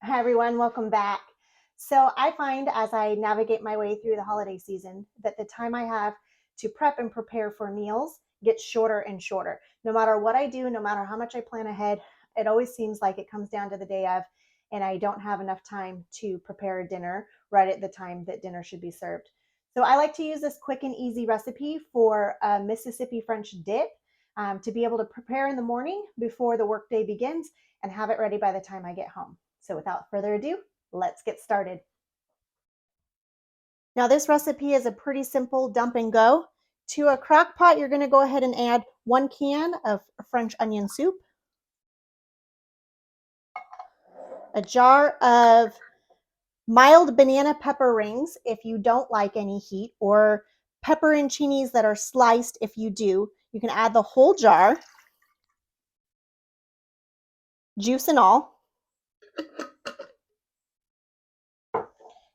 Hi, everyone. Welcome back. So, I find as I navigate my way through the holiday season that the time I have to prep and prepare for meals gets shorter and shorter. No matter what I do, no matter how much I plan ahead, it always seems like it comes down to the day of, and I don't have enough time to prepare a dinner right at the time that dinner should be served. So, I like to use this quick and easy recipe for a Mississippi French dip to be able to prepare in the morning before the workday begins and have it ready by the time I get home. So without further ado, let's get started. Now this recipe is a pretty simple dump and go. To a crock pot, you're going to go ahead and add 1 can of French onion soup, a jar of mild banana pepper rings if you don't like any heat, or pepperoncinis that are sliced if you do. You can add the whole jar, juice and all.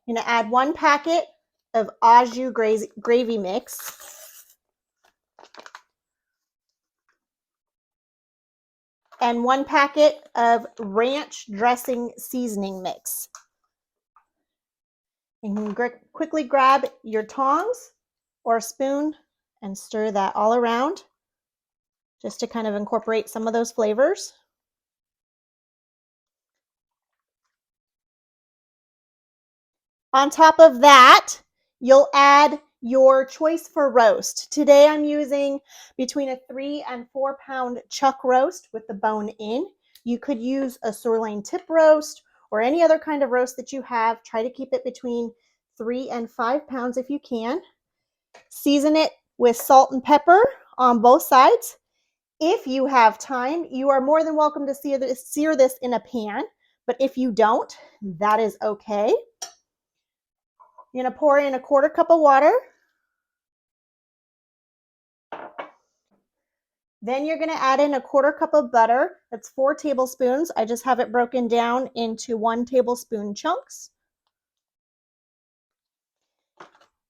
You're going to add 1 packet of au jus gravy mix and 1 packet of ranch dressing seasoning mix. You can quickly grab your tongs or a spoon and stir that all around just to kind of incorporate some of those flavors. On top of that, you'll add your choice for roast. Today I'm using between a 3 and 4 pound chuck roast with the bone in. You could use a sirloin tip roast or any other kind of roast that you have. Try to keep it between 3 and 5 pounds if you can. Season it with salt and pepper on both sides. If you have time, you are more than welcome to sear this in a pan, but if you don't, that is okay. You're going to pour in a 1/4 cup of water. Then you're going to add in a 1/4 cup of butter. That's 4 tablespoons. I just have it broken down into 1 tablespoon chunks.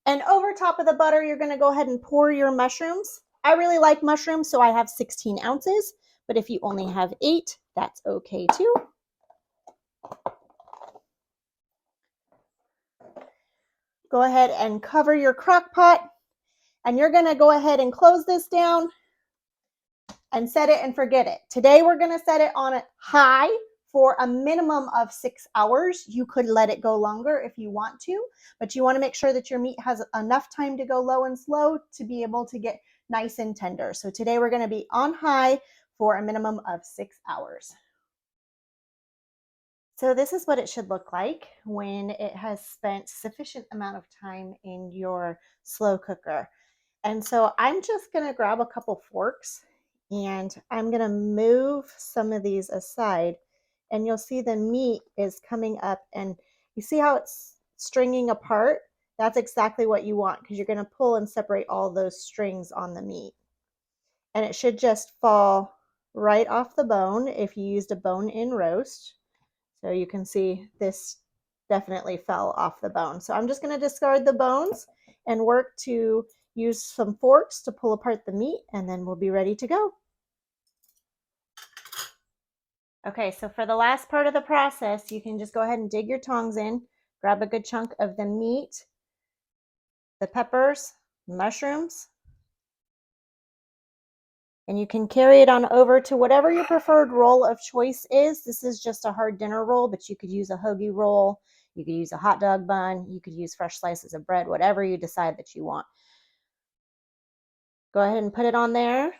And over top of the butter, you're going to go ahead and pour your mushrooms. I really like mushrooms, so I have 16 ounces. But if you only have 8, that's okay too. Go ahead and cover your crock pot. And you're going to go ahead and close this down and set it and forget it. Today we're going to set it on high for a minimum of 6 hours. You could let it go longer if you want to, but you want to make sure that your meat has enough time to go low and slow to be able to get nice and tender. So today we're going to be on high for a minimum of 6 hours. So this is what it should look like when it has spent sufficient amount of time in your slow cooker. And so I'm just going to grab a couple forks and I'm going to move some of these aside, and you'll see the meat is coming up, and you see how it's stringing apart? That's exactly what you want, because you're going to pull and separate all those strings on the meat. And it should just fall right off the bone if you used a bone-in roast. So you can see this definitely fell off the bone. So I'm just going to discard the bones and work to use some forks to pull apart the meat, and then we'll be ready to go. Okay, so for the last part of the process, you can just go ahead and dig your tongs in, grab a good chunk of the meat, the peppers, mushrooms, and you can carry it on over to whatever your preferred roll of choice is. This is just a hard dinner roll, but you could use a hoagie roll, you could use a hot dog bun, you could use fresh slices of bread, whatever you decide that you want. Go ahead and put it on there.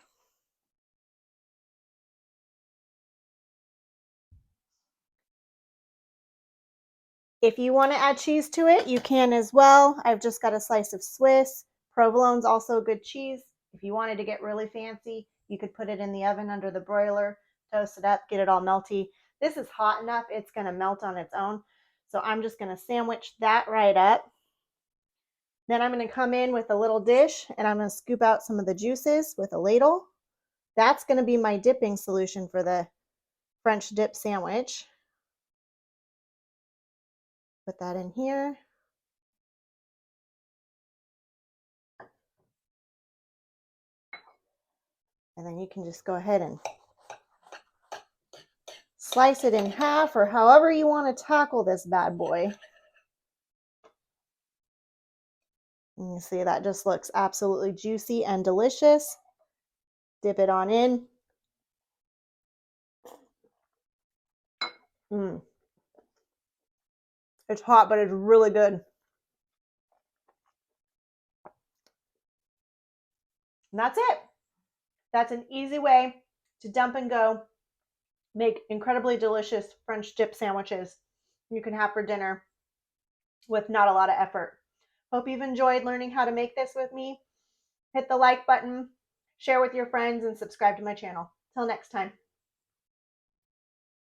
If you want to add cheese to it, you can as well. I've just got a slice of Swiss. Provolone's also a good cheese. If you wanted to get really fancy, you could put it in the oven under the broiler, toast it up, get it all melty. This is hot enough, it's going to melt on its own. So I'm just going to sandwich that right up. Then I'm going to come in with a little dish and I'm going to scoop out some of the juices with a ladle. That's going to be my dipping solution for the French dip sandwich. Put that in here. And then you can just go ahead and slice it in half or however you want to tackle this bad boy. And you see that just looks absolutely juicy and delicious. Dip it on in. It's hot, but it's really good. And that's it. That's an easy way to dump and go, make incredibly delicious French dip sandwiches you can have for dinner with not a lot of effort. Hope you've enjoyed learning how to make this with me. Hit the like button, share with your friends, and subscribe to my channel. Till next time.